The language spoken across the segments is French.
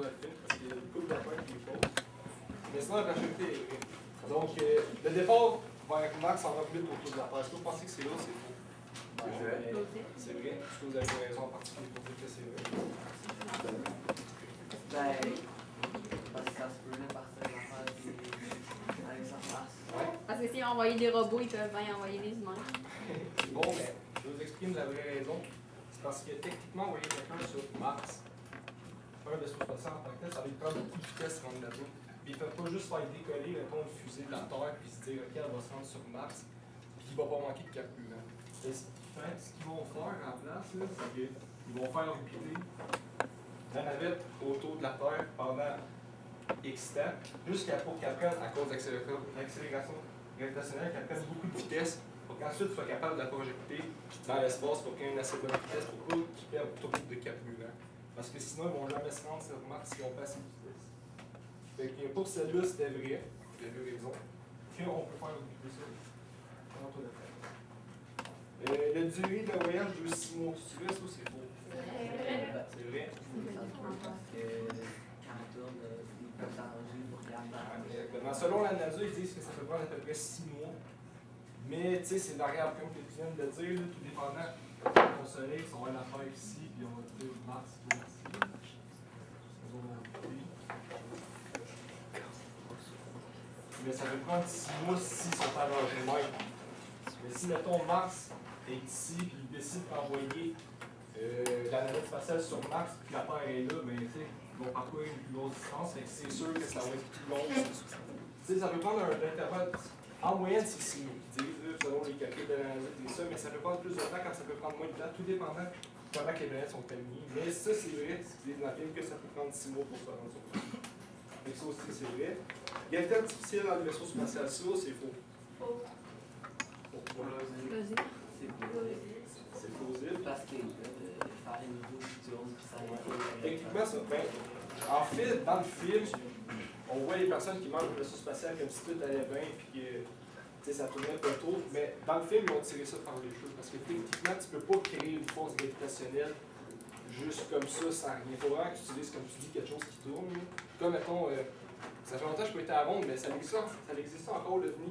dans le film, parce qu'il y a une couple d'affaires qui est fausse. Mais sinon, la majorité est vraie. Donc, le départ vers Max en orbite autour de la Terre. Est-ce que vous pensez que c'est là ou c'est faux? C'est vrai. Est-ce que vous avez une raison en particulier pour dire que c'est vrai? Parce que ça se peut là, parce que l'affaire avec sa face. Ouais. Parce que s'ils ont envoyé des robots, ils peuvent bien envoyer des humains. C'est bon, mais je vous exprime la vraie raison. C'est parce que techniquement, envoyer quelqu'un sur Mars, faire un vaisseau spatial en tant que tel, ça va lui prendre beaucoup de vitesse rendre là-bas. Puis ils ne peuvent pas juste faire décoller une fusée de la Terre puis se dire, OK, elle va se rendre sur Mars, puis qu'il ne va pas manquer de carburant. Ce qu'ils vont faire en place, c'est qu'ils vont faire orbiter la navette autour de la Terre pendant X temps, jusqu'à pour qu'elle prenne, à cause de l'accélération gravitationnelle, qu'elle prenne beaucoup de vitesse pour qu'ensuite tu sois capable de la projeter dans l'espace pour qu'il y ait une assez bonne vitesse pour pas qu'ils perdent trop de carburant. Parce que sinon, ils ne vont jamais se rendre sur Mars s'ils n'ont pas assez de vitesse. Fait que pour celle-là, c'était vrai, il y a deux raisons, qu'on peut faire orbiter ça. Comment toi de faire? La durée de voyage de 6 mois, c'est vrai, ça ou c'est faux? C'est vrai. C'est vrai. Parce que quand on tourne, ils peuvent s'arranger pour regarder. Exactement. Selon la NASA, ils disent que ça peut prendre à peu près 6 mois. Mais tu sais, c'est variable, comme tu viens de le dire, là, tout dépendant. Au soleil, on va la faire ici, puis on va dire Mars ici. Mais ça peut prendre 6 mois si ils sont à leur même. Mais si, mettons, Mars est ici, puis il décide d'envoyer la navette spatiale sur Mars, puis la Terre est là, mais tu sais, ils vont parcourir une plus grosse distance, fait que c'est sûr que ça va être plus long. Tu sais, ça peut prendre un intervalle. En moyenne, c'est 6 mois, ils disent, selon les calculs de la NASA, ils disent ça, mais ça peut prendre plus de temps quand ça peut prendre moins de temps, tout dépendant de comment les planètes sont alignées. Mais ça, c'est vrai, ce qu'ils disent dans le film, que ça peut prendre 6 mois pour se rendre sur Mars. Fait que ça aussi, c'est vrai. Gravité artificielle dans le vaisseau spatial, ça, c'est faux. Faux. Pourquoi? C'est plausible. Parce que faire une vidéo qui tourne, puis ça va. Techniquement, ça, en fait, dans le film, on voit les personnes qui mangent le vaisseau spatial comme si tout allait bien, puis que ça tournait un peu autour. Mais dans le film, ils ont tiré ça par les cheveux. Parce que techniquement, tu ne peux pas créer une force gravitationnelle juste comme ça, sans rien. Il faut vraiment que tu utilises, comme tu dis, quelque chose qui tourne. Là. Comme, mettons, ça fait longtemps que je peux être à la ronde, mais ça existe encore, l'OVNI.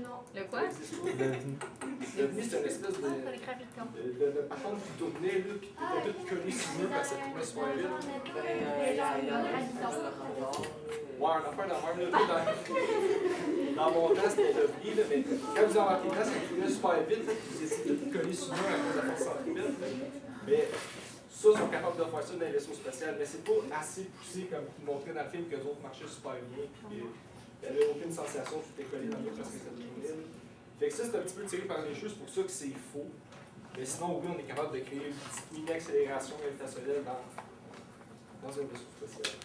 Non. Le quoi? L'OVNI, c'est une espèce de patente qui tournait, là, puis qui était toute collée sur nous, parce que ça tournait super vite. Ouais, un affaire de même, là, dans mon temps, c'était l'OVNI, là, mais quand vous inventez le temps, ça tournait super vite, puis ils étaient tous collés sur nous à cause de la force centripète. Mais ça, ils sont capables de faire ça dans les vaisseaux spatials, mais c'est pas assez poussé comme ils montraient dans le film que les autres marchaient super bien, puis il n'y avait aucune sensation, tout était collé dans le parce que ça tournait. Fait que ça, c'est un petit peu tiré par les cheveux, c'est pour ça que c'est faux. Mais sinon, oui, on est capable de créer une petite mini-accélération gravitationnelle dans un vaisseau spatial.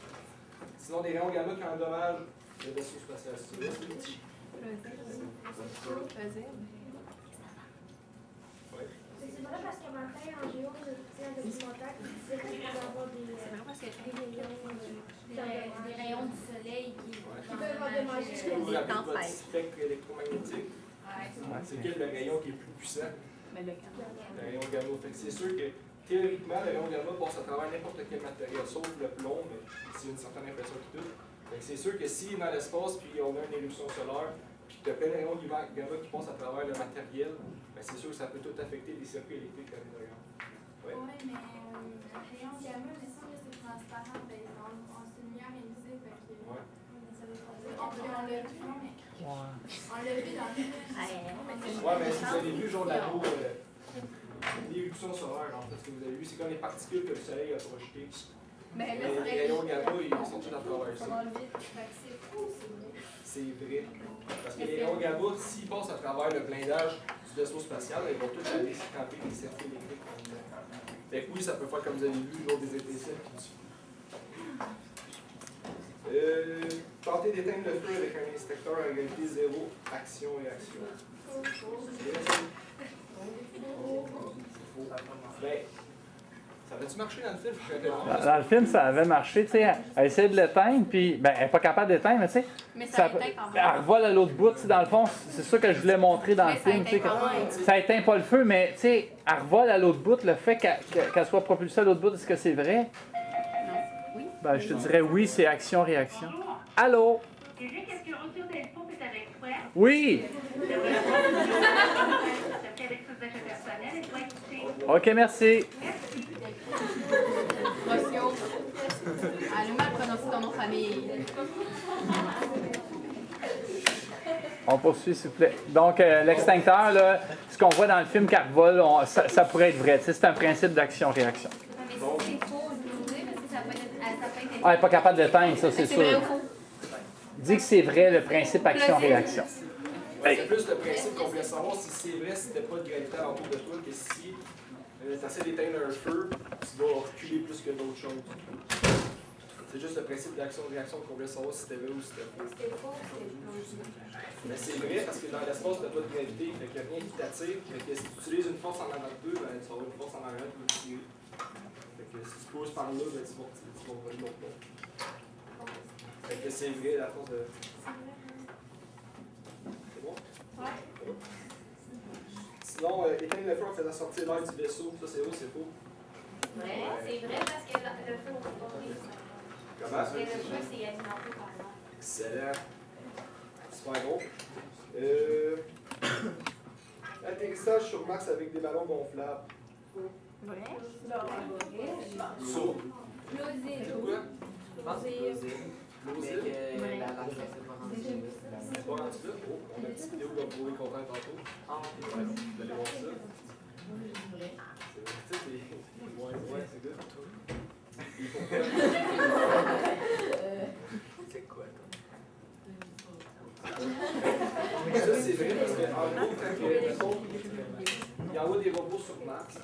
Sinon, des rayons gamma qui endommagent le vaisseau spatial. C'est vrai, c'est petit. Ouais. C'est vrai parce que matin, en géo, j'ai écouté un documentaire qui disait qu'il pouvait avoir Des rayons du soleil qui peuvent endommager Est-ce que vous vous rappelez de votre spectre électromagnétique? C'est quel le rayon qui est plus puissant? Mais le Le rayon gamma. Fait que c'est sûr que théoriquement, le rayon gamma passe à travers n'importe quel matériel, sauf le plomb, mais c'est une certaine impression qui touche. Fait que c'est sûr que s'il est dans l'espace puis on a une éruption solaire, puis que tu as plein de rayons gamma qui passent à travers le matériel, ben c'est sûr que ça peut tout affecter les circuits électriques à l'intérieur. Ouais. Oui, mais le rayon gamma, il me semble que c'est transparent, c'est une lumière émisée, fait que Ouais. on l'a vu, non, mais on l'a vu dans le film. Ouais, mais si vous avez vu, genre, l'éruption solaire, en fait, ce que vous avez vu, c'est comme les particules que le soleil a projetées. Mais Les rayons gamma, ils sont tous à travers ça. C'est fou, c'est vrai. C'est vrai. Parce que les rayons gamma, s'ils passent à travers le blindage du vaisseau spatial, ils vont tous aller scraper les circuits électriques. Fait que oui, ça peut faire, comme vous avez vu, genre des étincelles qui dessus. Tenter d'éteindre le feu avec un inspecteur à égalité 0, action-réaction. Ben, ça avait-tu marché dans le film? Dans le film, ça avait marché, tu sais, elle essayait de l'éteindre, puis ben, elle n'est pas capable d'éteindre, mais tu sais, Mais ça éteint quand même. elle revole à l'autre bout, tu sais, dans le fond, c'est ça que je voulais montrer dans le film, tu sais, ça éteint pas le feu, mais tu sais, elle revole à l'autre bout, le fait qu'elle soit propulsée à l'autre bout, est-ce que c'est vrai? Oui. Ben, je te dirais oui, c'est action-réaction. Allô? Eric, est-ce que Retour d'Info est avec toi? Oui! Je fais avec ses achats personnels et toi écouter. OK, merci. Promotion. Allez, mal prononcer ton nom de famille. On poursuit, s'il vous plaît. Donc, l'extincteur, là, ce qu'on voit dans le film Carvol, ça pourrait être vrai. Tu sais, c'est un principe d'action-réaction. Mais si c'est faux, je peux vous dire, parce que ça peut être. Ah, elle n'est pas capable d'éteindre, ça, c'est C'est vrai ou sûr. faux? Dis que c'est vrai, le principe action-réaction. Ouais, c'est plus le principe qu'on voulait savoir si c'est vrai, si c'était pas de gravité autour de toi, que si tu essaies d'éteindre un feu, tu vas reculer plus que d'autres choses. C'est juste le principe d'action-réaction qu'on voulait savoir si c'était vrai ou si c'était faux. C'était faux, c'était Mais c'est vrai parce que dans l'espace, tu n'as pas de gravité, fait qu'il n'y a rien qui t'attire. Fait que si tu utilises une force en avant de deux, ben, tu vas avoir une force en arrière pour tirer. Fait que si tu poses par là, ben, tu vas voler l'autre bord. Fait que c'est vrai la force de. C'est bon? Ouais. Sinon, éteindre le feu en faisant sortir l'air du vaisseau, ça c'est vrai ou c'est faux? Vrai, c'est vrai parce que le feu, on peut pas vivre. Comment? Parce que le feu, c'est alimenté par l'air. Excellent. Super gros. Atterrissage sur Mars avec des ballons gonflables. Vrai? Saut. Plausible. Quoi? Je pense que c'est plausible. Mais Plausible. que la vache, c'est pas rendu. C'est pas rendu là. Oh, on a une petite vidéo comme vous pouvez comprendre tantôt. Ah, Ouais, vous allez voir ça. C'est vrai. Tu sais, ouais, c'est good. Il faut pas. c'est quoi, Ça, c'est vrai parce qu'en gros, quand ils envoient des robots sur Mars,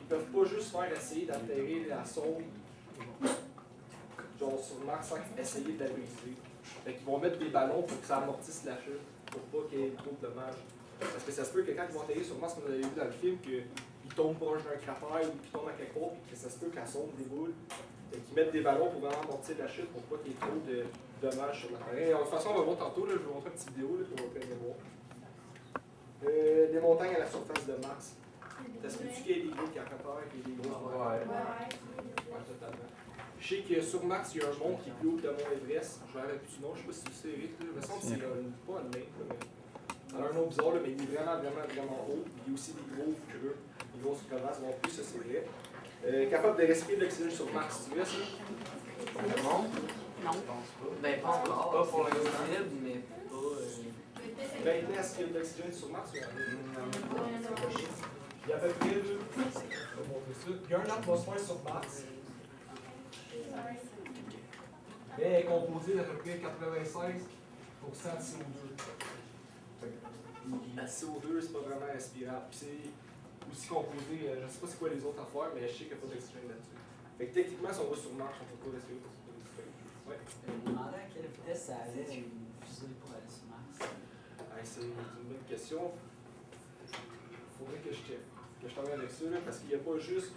ils peuvent pas juste faire essayer d'atterrir la sonde genre sur Mars sans essayer de la briser. Fait qu'ils vont mettre des ballons pour que ça amortisse la chute, pour pas qu'il y ait trop de dommages. Parce que ça se peut que quand ils vont atterrir sur Mars, comme on avait vu dans le film, qu'ils tombent proche d'un cratère ou qu'ils tombent à quelque part, puis que ça se peut que la sonde déboule. Fait qu'ils mettent des ballons pour vraiment amortir la chute pour pas qu'il y ait trop de dommages sur la terre. De toute façon, on va voir tantôt, là, je vais vous montrer une petite vidéo là, qu'on va bien voir. Des montagnes à la surface de Mars. Est-ce que tu qu'il y ait des gros cratères et des gros montagnes? Ouais, totalement. Je sais que sur Mars, il y a un mont qui est plus haut que le mont Everest. Je vais arrêter du nom, je sais pas si tu sais, Eric. Il me semble que c'est pas un lake, mais ça a un nom bizarre, là, mais il est vraiment haut. Il y a aussi des gros creux, des grosses crevasses. Bon, plus, ça c'est vrai. Capable de respirer de l'oxygène sur Mars, tu vois ça? Non? Non. Je pense pas. Ben, pas encore. Pas pour l'audible, mais pas. Maintenant, est-ce qu'il y a de l'oxygène sur Mars? Il y a à peu près, là, je vais montrer ça. Il y a une atmosphère sur Mars. Mais elle est composée d'à peu près 96% de CO2. Le CO2, c'est pas vraiment respirable. Puis c'est aussi composé, je ne sais pas c'est quoi les autres affaires, mais je sais qu'il n'y a pas d'oxygène là-dessus. Fait que techniquement, si on va sur Mars, on ne peut pas respirer parce que c'est pas d'oxygène. Ouais. Je me demandais à quelle vitesse ça allait une fusée pour aller sur Mars. C'est une bonne question. Il faudrait que je check, que je t'envoie avec ça, là, parce qu'il n'y a pas juste.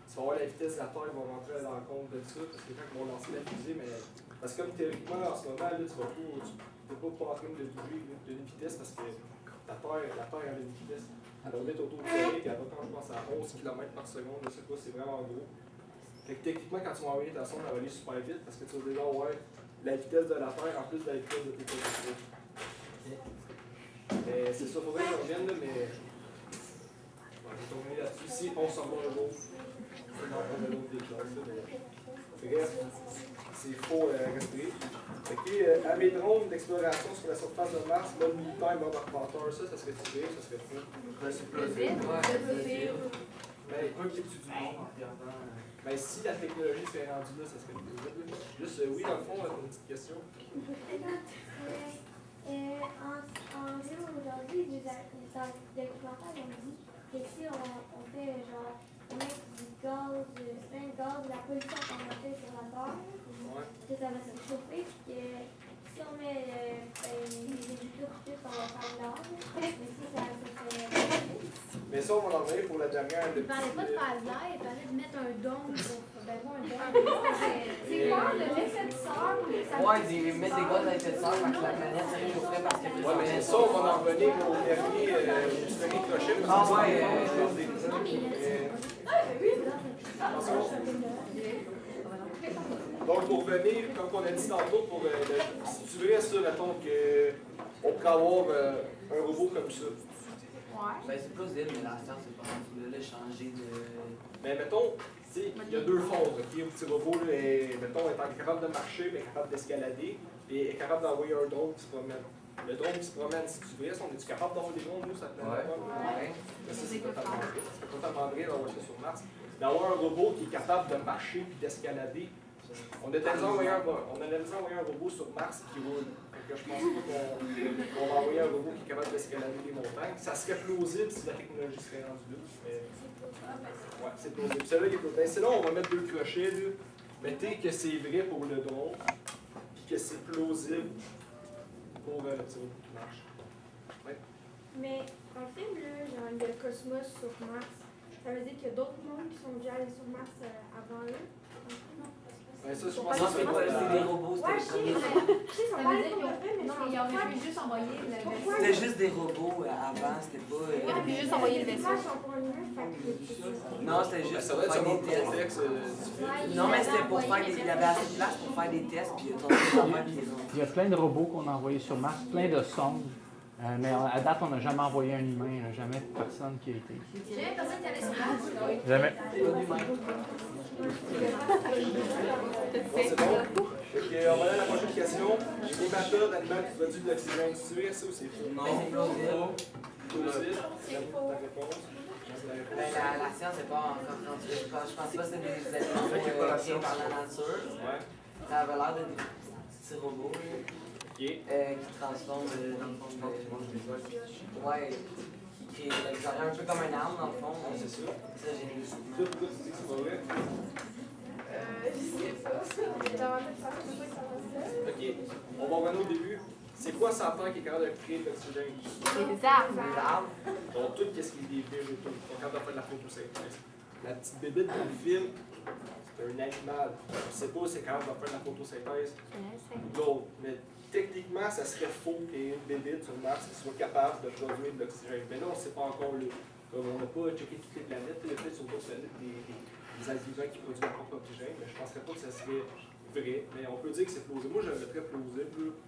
Tu vas voir la vitesse de la Terre, ils vont rentrer à l'encontre de ça, parce que quand ils vont lancer la fusée, mais. Parce que comme théoriquement, en ce moment, là, tu vas pas en train de bouger d'une vitesse, parce que la Terre a une vitesse. Elle orbite autour du Soleil, et elle va quand je pense à 11 km par seconde, je sais pas, c'est vraiment gros. Fait que techniquement, quand tu vas envoyer ta sonde, elle va aller super vite, parce que tu vas déjà avoir la vitesse de la Terre en plus de la vitesse de tes positions. Mais c'est ça, faudrait que je revienne, là, mais. Je vais tourner là-dessus. Si on s'en va un jour, c'est dans le l'autre des choses. Bref, c'est faux respirer. Ok, à mes drones d'exploration sur la surface de Mars, mode militaire, mode arpenteur, ça serait tiré, ça serait faux. C'est plausible. Mais pas qu'il y ait du monde en regardant. Mais si la technologie serait rendue là, ça serait plausible. Juste, oui, dans le fond, une petite question. En vidéo aujourd'hui, les documentaires ont dit que si on fait genre mettre du gaz, plein de gaz, de la pollution qu'on a fait sur la Terre, que ça va se réchauffer, puis que si on met des résultats tout on va faire l'or, mais si ça fait. Mais ça, on va en revenir pour la dernière. Il parlait pas de faire de l'air, il parlait de mettre un dôme pour. Ben, pas un dôme. C'est quoi l'effet de serre? Ouais, mettre des gaz à effet de serre quand la planète se réchaufferait parce que. Ouais, mais ça, on va en revenir au dernier crochet. Ah ouais, Attention. Donc, pour revenir, comme on a dit tantôt, si tu verrais ça, mettons qu'on pourrait avoir un robot comme ça. Ouais. Ben, c'est plausible, mais la science, c'est pas mal. Là, changer de. Mais mettons, tu sais, il y a deux phases. Okay? Un petit robot, là, mettons, est capable de marcher, mais capable d'escalader, et est capable d'envoyer un drone qui se promène. Le drone qui se promène, si tu verrais, on est-tu capable d'envoyer des drones, nous, ça te met Ouais. Mais ça, c'est totalement vrai. C'est totalement vrai d'envoyer ça sur Mars. D'avoir un robot qui est capable de marcher et d'escalader. On a déjà envoyé un robot sur Mars qui roule. Donc, je pense pas qu'on va envoyer un robot qui est capable d'escalader les montagnes. Ça serait plausible si la technologie serait rendue là. Mais... Ouais, c'est plausible. Celui-là, il est plausible. C'est là, on va mettre deux crochets. Là. Mettez que c'est vrai pour le drone, puis que c'est plausible pour le petit robot qui marche. Ouais. Mais en film, là, genre, il y a le Cosmos sur Mars. Ça veut dire qu'il y a d'autres mondes qui sont déjà allés sur Mars avant eux? Ben, ça, je Non, pense que c'est pas c'est des robots, Ouais, c'était je sais, les mais premiers. je sais, ils sont Ça pas veut allés dire pour qu'ils le film, mais non, mais ils auraient pu juste envoyer le vaisseau. C'était juste des robots avant, c'était pas. Ils auraient pu juste envoyer le Les vaisseau. images sont pour un humain, fait que Non, c'était juste ça pour va être faire selon des le tests. contexte du film. Non, mais c'était pour faire des. Il y avait assez de place pour faire des tests, puis il y a tombé dans le puis ils ont. Il y a plein de robots qu'on a envoyés sur Mars, plein de sondes. Mais à date, on n'a jamais envoyé un humain, là, jamais personne qui a été. J'ai personne qui allait sur Mars. Jamais. C'est bon? Donc, on va aller à la prochaine question. Les méthodes d'animal qui produisent de l'oxygène, tu sais ça ou c'est faux? Non, c'est plausible. Plausible. Ta réponse? Ben, la science n'est pas encore rendue. Je pense pas que c'est des animaux créés par la nature. Ouais. Ça avait l'air de des petits robots là, Ok. qui transforment dans le fond de. Ouais, qui créent un peu comme un arme dans le fond. C'est ça. Ça, j'ai mis. Toi, pourquoi tu dis que c'est pas vrai? je sais pas. Dans ma tête, ça veut dire que ça va se faire. Ok. On va revenir au début. C'est quoi Satan qui est capable de créer de l'oxygène? Les arbres. Des arbres. Donc, tout ce qui est des végétaux. On est capable de faire de la photosynthèse. La petite bébite dans le film, c'est un animal. On ne sait pas si c'est capable de faire de la photosynthèse. L'autre. Mais techniquement, ça serait faux qu'il y ait une bébite sur Mars qui soit capable de produire de l'oxygène. Mais là, on ne sait pas encore là. Comme on n'a pas checké toutes les planètes. Il y a peut-être sur d'autres planètes des vivants qui produisent leur propre oxygène. Mais je ne penserais pas que ça serait vrai. Mais on peut dire que c'est plausible. Moi, je le mettrais plausible.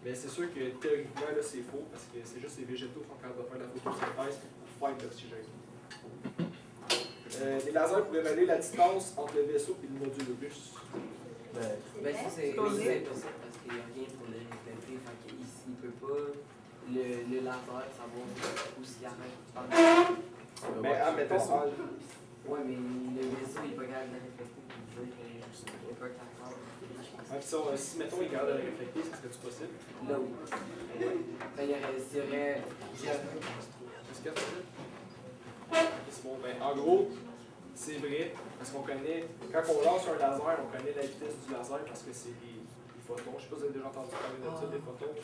Mais c'est sûr que théoriquement, là, c'est faux parce que c'est juste les végétaux qui sont capables de faire de la photosynthèse pour faire de l'oxygène. Les lasers pour évaluer la distance entre le vaisseau et le module russe. Ben, ça, c'est impossible parce qu'il n'y a rien pour le refléter. Fait qu'ici, il ne peut pas le laser savoir où s'il arrête. Mais admettons, Ouais, mais le vaisseau, il n'est pas capable de refléter pour dire qu'il n'y a pas qu'à faire. si mettons, il est capable de réfléchir, ça serait-tu possible? Là, oui. Fait, il y aurait. Est-ce que c'est possible? C'est bon. Ben, en gros, c'est vrai, parce qu'on connaît, quand on lance un laser, on connaît la vitesse du laser parce que c'est des photons. Je ne sais pas si vous avez déjà entendu parler de ça, des photons.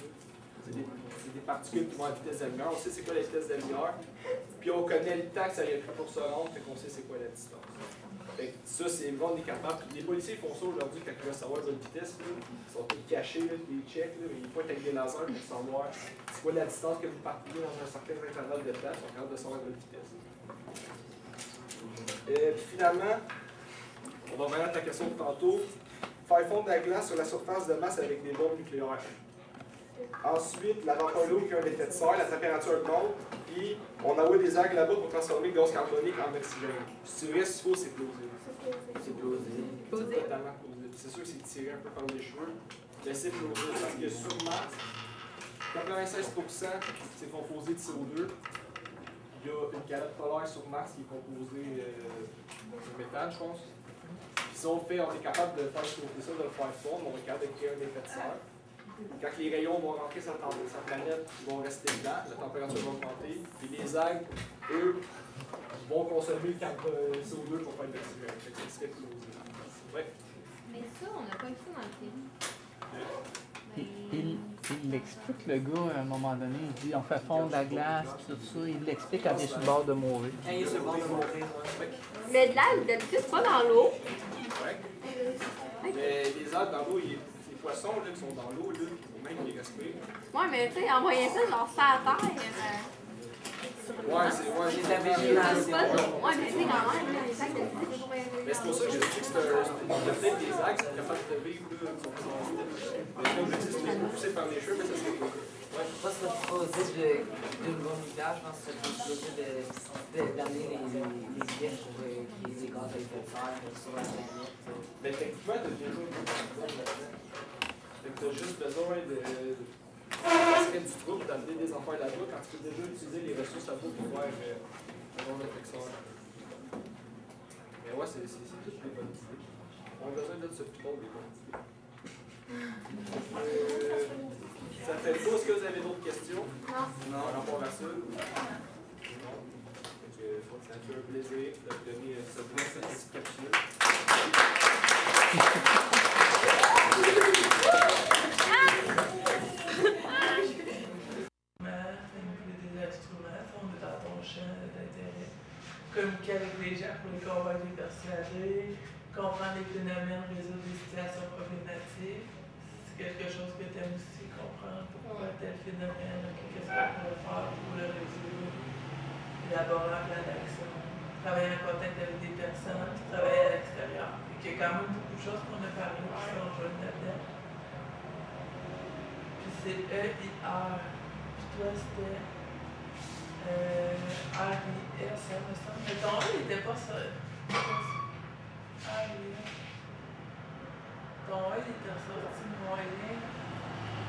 C'est des particules qui vont à la vitesse de la lumière. On sait c'est quoi la vitesse de la lumière. Puis on connaît le temps que ça a pris pour se rendre, fait qu'on sait c'est quoi la distance. Fait que ça, c'est vrai, on est capable. Puis les policiers font ça aujourd'hui quand ils veulent savoir votre vitesse. Là. Ils sont tous cachés, là, des checks, là, mais ils pointent avec des lasers pour savoir c'est quoi la distance que vous parcourez dans un certain intervalle de temps. Ils sont capables de savoir votre vitesse. Puis finalement, on va revenir à ta question de tantôt. Faire fondre la glace sur la surface de masse avec des bombes nucléaires. Ensuite, la vapeur d'eau qui a un effet de serre, la température monte, puis on envoie des algues là-bas pour transformer le gaz carbonique en oxygène. Si tu restes faux, c'est plausible. C'est plausible. C'est totalement plausible. C'est sûr que c'est tiré un peu par les cheveux, mais c'est plausible parce que sur Mars, 96% c'est composé de CO2. Il y a une calotte polaire sur Mars qui est composée de méthane, je pense. Puis si on est capable de faire sauter ça, de le faire fondre, on est capable de créer un effet de serre. Quand les rayons vont rentrer sur sa planète, ils vont rester dedans, la température va augmenter, puis les algues, eux, vont consommer le CO2 pour faire de l'oxygène. Fait que ça serait plausible. Ouais. Mais ça, on n'a pas eu ça dans le film. Il l'explique, le gars, à un moment donné. Il dit on fait fondre la glace, tout ça. Il l'explique quand il est sur le bord de mourir. Quand il est sur le bord de mourir, Mais de l'ail, d'habitude, c'est pas dans l'eau. Ouais. Mais les algues dans l'eau, les poissons là, qui sont dans l'eau, même ils respirent. Ouais, mais tu sais, envoyer ça, genre ça à terre. Ouais, c'est ouais, Les abbréviations. Ouais, mais c'est quand même, les sacs de physique, c'est pas bien mais c'est pour ça que je dis que c'est il y a peut-être des axes qui sont capables de vivre là, qui sont mais l'objectif c'est de les pousser par les cheveux, mais ça serait. Ouais. Moi, ce serait proposé d'une bombe nucléaire, je pense que c'est proposé d'amener les pièces pour créer des gaz à effet de serre sur la planète. Mais techniquement, t'as déjà fait que t'as juste besoin de. Ça serait du trouble d'amener des affaires là-bas quand tu peux déjà utiliser les ressources là-bas pour faire un genre d'effecteur. Mais ouais, c'est toutes des bonnes idées. On a besoin de ce plutôt des bonnes idées. Ça fait le tour. Est-ce que vous avez d'autres questions? Non. Par rapport à ça? Non. Ça fait un plaisir de vous donner ce petit capsule. Des instruments, on est dans ton champ d'intérêt. Communiquer avec les gens pour les convaincre, les persuader, comprendre les phénomènes, résoudre des situations problématiques. C'est quelque chose que tu aimes aussi, comprendre pourquoi tel phénomène, qu'est-ce qu'on pourrait faire pour le résoudre, élaborer un plan d'action, travailler en contact avec des personnes, travailler à l'extérieur. Il y a quand même beaucoup de choses qu'on a parlé qui sont jeunes là-dedans. Puis c'est EIR. Puis toi, c'était RIS, ça me semble. Mais ton E, il n'était pas ça. RIS. Ton E, il était ressorti moyen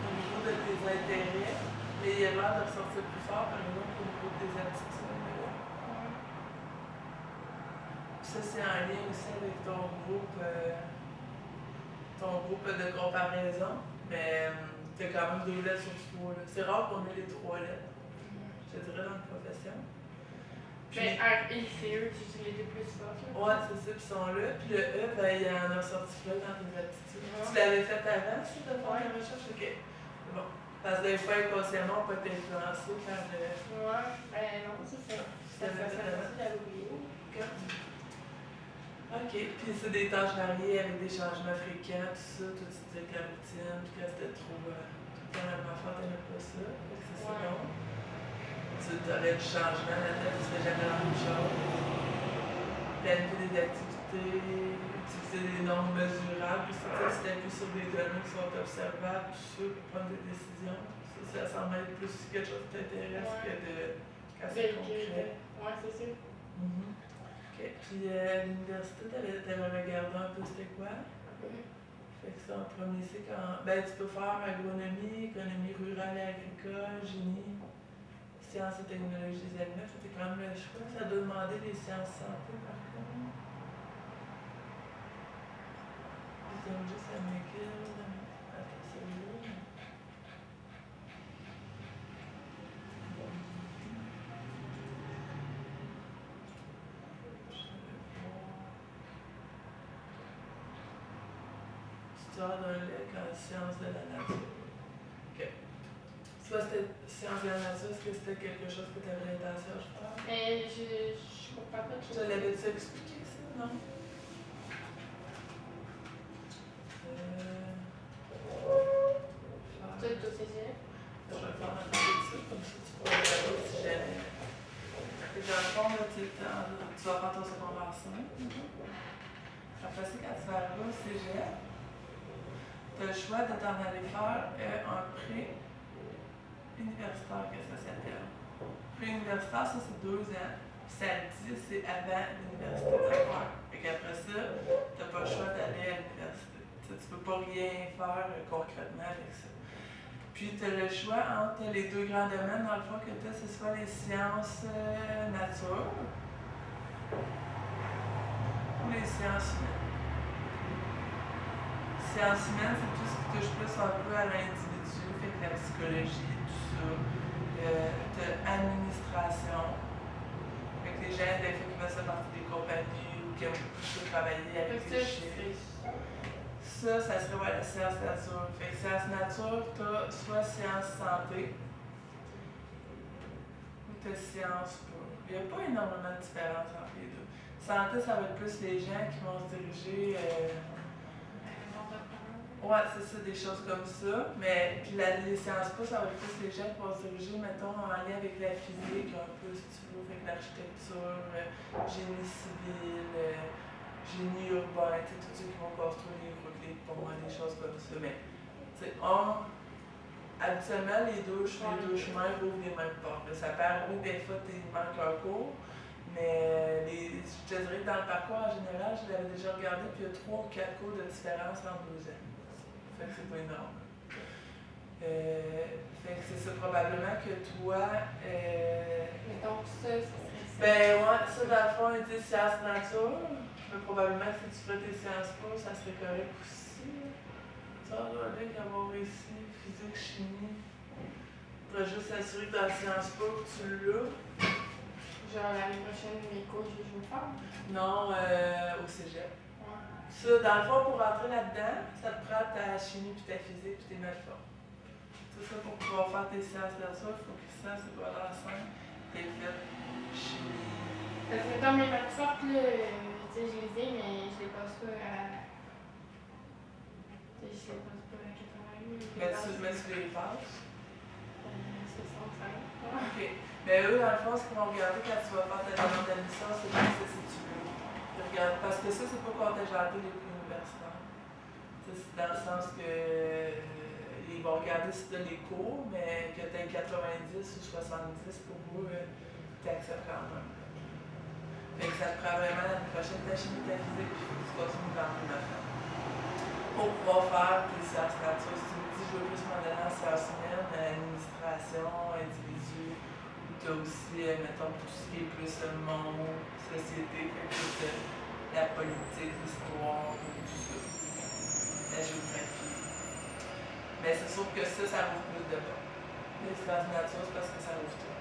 au niveau de tes intérêts, mais il a l'air de ressortir plus fort, par exemple, au niveau de tes aptitudes. Ça, c'est en lien aussi avec ton groupe de comparaison, mais tu as quand même 2 lettres sur 3. C'est rare qu'on ait les 3 lettres, je te dirais, dans la profession. Puis, Mais R et CE, tu dis les deux plus forts. ouais, c'est ça, puis ils sont là. Puis le E, ben, il y en a sorti plein dans tes aptitudes. Tu l'avais fait avant, ça, de faire la recherche? Ok. Bon. Parce que des fois, inconsciemment, on peut être influencé par le. Ouais, non, ça c'est. Ça j'avais oublié. Ok, puis c'est des tâches variées avec des changements fréquents, tout ça, tout tu disais que la routine, puis que c'était trop. Tout le temps la même affaire, t'aimais pas ça. Fait que c'est bon. Tu aurais du changement là-dedans, tu serais jamais la même chose. Planifier des activités, utiliser des normes mesurables, puis tu t'appuies sur des données qui sont observables, tout ça, pour prendre des décisions. Ça semble être plus quelque chose qui t'intéresse que de casser concret. Ouais, c'est sûr. Ok, puis à l'université, t'avais regardé un peu c'était quoi? Fait que ça, en premier, c'est quand. Ben, tu peux faire agronomie, économie rurale et agricole, génie, sciences et technologies des aliments. Fait que quand même le choix. Ça doit demander les sciences santé, par contre. Physiologie, ça m'inquiète. Attends, celui-là. Histoire d'un lec en sciences de la nature. Ok. Soit c'était sciences de la nature, est-ce que c'était quelque chose que tu avais l'intention de faire? Mais je comprends pas de Tu choses. l'avais-tu expliqué, ça, non? Tu as tout saisi? Je vais faire un peu de ça, comme ça tu pourras regarder si jamais. Fait que dans le fond, là, tu vas faire ton secondaire 5. Après ça, quand tu vas arriver au cégep, tu as le choix de t'en aller faire un pré universitaire, que ça s'appelle. Pré-universitaire, ça c'est 2 ans. Puis ça le dit, c'est avant l'université de faire. Fait qu'après ça, tu n'as pas le choix d'aller à l'université. Tu ne peux pas rien faire concrètement avec ça. Puis tu as le choix entre les 2 grands domaines, dans le fond, que tu as, c'est soit les sciences nature ou les sciences humaines. Sciences humaines, c'est tout ce qui touche plus un peu à l'individu, fait que la psychologie, tout ça. Administration. Fait que les gens, des fois, qui veulent faire partie des compagnies ou qui aiment beaucoup travailler avec les chiffres. Ça serait la science nature. Fait que science nature, tu as soit science santé ou tu as science pure. Il n'y a pas énormément de différence entre les deux. Santé, ça va être plus les gens qui vont se diriger. Ouais, c'est ça, des choses comme ça. Mais puis les sciences po, ça va être plus les gens qui vont se diriger, mettons, en lien avec la physique, un peu, si tu veux, avec l'architecture, génie civil, génie urbain, tu sais, tous ceux qui vont construire les routes, les ponts, des choses comme ça. Mais, tu sais, habituellement, les deux chemins ouvrent les mêmes portes. Ça peut arriver des fois, il manque un cours, mais je te dirais que dans le parcours en général, je l'avais déjà regardé, puis il y a 3 ou 4 cours de différence en 2 ans. Fait que c'est pas énorme. Fait que c'est ça, probablement que toi. Mais donc, ça serait ça. Ben, ouais, ça, dans le fond, ils disent sciences nature, mais probablement que si tu ferais tes sciences po, ça serait correct aussi. Tu vas regarder qu'avoir ici, physique, chimie. Tu devrais juste s'assurer que dans sciences po, que tu l'as. Genre, l'année prochaine, mes cours, je vais faire. Non, au cégep. Ouais. Ça, dans le fond, pour rentrer là-dedans, ça te prend ta chimie, puis ta physique, puis tes maths fortes. C'est ça, pour pouvoir faire tes sciences nature, il faut que ça, c'est pas dans la scène. T'es fait chimie. Parce que mettons, mes maths fortes, là, tu sais, je les ai, mais je les passe pas à. Tu sais, je les passe pas à 80. Mais tu les passes. C'est ça, ça. OK. Mais eux, dans le fond, ce qu'ils vont regarder quand tu vas faire ta demande d'admission, c'est pas ça, si tu veux. Ils regardent, parce que ça, c'est pas contingenté les prix universitaires. C'est dans le sens que ils vont regarder si tu as les cours, mais que tu aies 90 ou 70 pour eux, tu acceptes quand même. Fait que ça te prend vraiment l'année prochaine ta chimie, ta physique, puis il faut que tu continues dans le matin. Pour pouvoir faire tes sciences nature, si tu me dis je veux plus m'en aller en sciences humaines, administration, individu, tu as aussi, mettons, tout ce qui est plus monde, société, fait plus la politique, l'histoire, tout ça, la géographie. Mais c'est sûr que ça ouvre plus de portes. Les sciences nature, c'est parce que ça ouvre tout.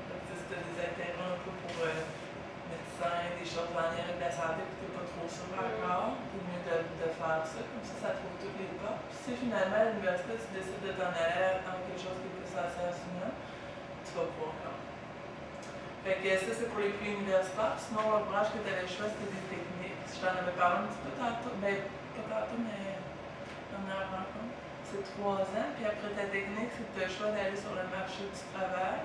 Donc, si tu as des intérêts un peu pour médecin, des choses en lien avec la santé, puis tu n'es pas trop sûr encore, c'est mieux de faire ça, comme ça t'ouvre toutes les portes. Puis si finalement à l'université, tu décides de t'en aller dans quelque chose qui est plus en sciences humaines, tu vas pouvoir quand même. Fait que ça, c'est pour les prix universitaires. Sinon, la branche que tu avais choisi, c'était des techniques. Je t'en avais parlé un petit peu tantôt, ben pas tantôt, mais dans la rencontre. C'est 3 ans, puis après ta technique, c'est que tu as le choix d'aller sur le marché du travail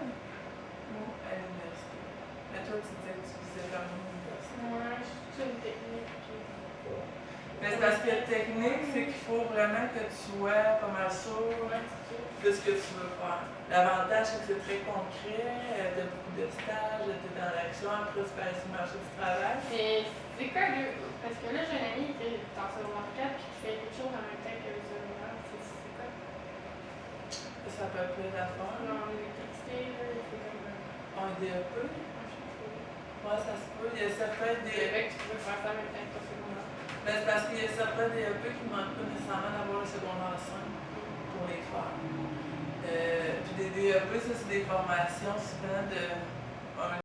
ou à l'université. Mais toi, tu disais que tu visais quand même l'université. Ouais, je suis une technique. Mais c'est parce que la technique, c'est qu'il faut vraiment que tu sois pas mal sûr de ce que tu veux faire. L'avantage, c'est que c'est très concret, tu as beaucoup de stages, tu es dans l'action, après tu peux aller sur le marché du travail. Mais c'est quoi le. Parce que là, j'ai un ami qui est en secondaire 4 puis qui fait quelque chose en même temps que le secondaire. C'est quoi? Ça peut être plein d'affaires. Non, l'électricité, là, c'est comme. Un DEP? Ouais, ça se peut. Il y a certains C'est DEP. vrai que tu peux faire ça en même temps que le secondaire. Mais c'est parce qu'il y a certains DEP qui ne demandent pas nécessairement d'avoir le secondaire 5 pour les faire. Puis des DEP, ça, c'est des formations souvent de